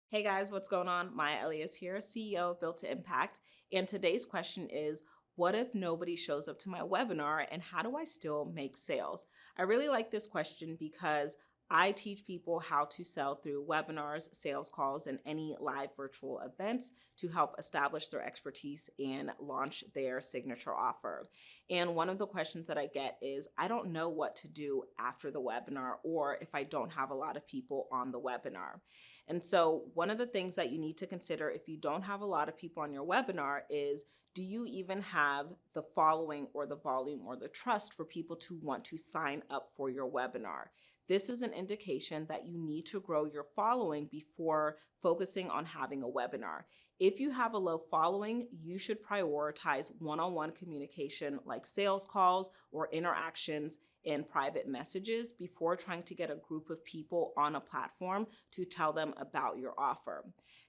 Hey guys, what's going on? Maya Elious here, CEO of Built to Impact. And today's question is, what if nobody shows up to my webinar and how do I still make sales? I really like this question because I teach people how to sell through webinars, sales calls, and any live virtual events to help establish their expertise and launch their signature offer. And one of the questions that I get is, I don't know what to do after the webinar or if I don't have a lot of people on the webinar. And so one of the things that you need to consider if you don't have a lot of people on your webinar is, do you even have the following or the volume or the trust for people to want to sign up for your webinar? This is an indication that you need to grow your following before focusing on having a webinar. If you have a low following, you should prioritize one-on-one communication like sales calls or interactions and private messages before trying to get a group of people on a platform to tell them about your offer.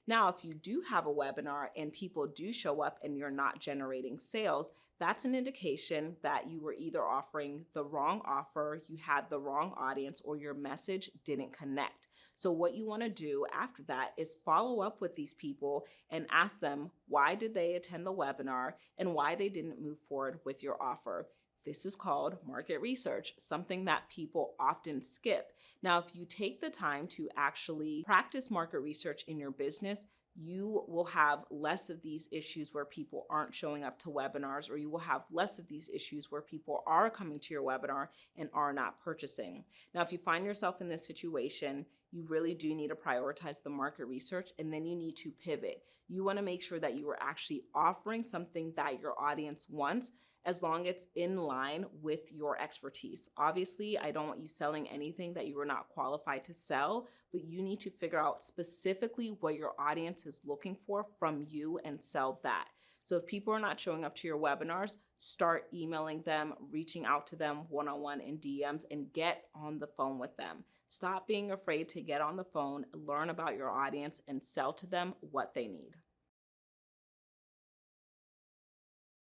Now, if you do have a webinar and people do show up and you're not generating sales, that's an indication that you were either offering the wrong offer, you had the wrong audience, or your message didn't connect. So what you want to do after that is follow up with these people and ask them why did they attend the webinar and why they didn't move forward with your offer. This is called market research, something that people often skip. Now, if you take the time to actually practice market research in your business, you will have less of these issues where people aren't showing up to webinars, or you will have less of these issues where people are coming to your webinar and are not purchasing. Now, if you find yourself in this situation, you really do need to prioritize the market research, and then you need to pivot. You want to make sure that you are actually offering something that your audience wants, as long as it's in line with your expertise. Obviously, I don't want you selling anything that you are not qualified to sell, but you need to figure out specifically what your audience is looking for from you and sell that. So if people are not showing up to your webinars, start emailing them, reaching out to them one-on-one in DMs, and get on the phone with them. Stop being afraid to get on the phone, learn about your audience, and sell to them what they need.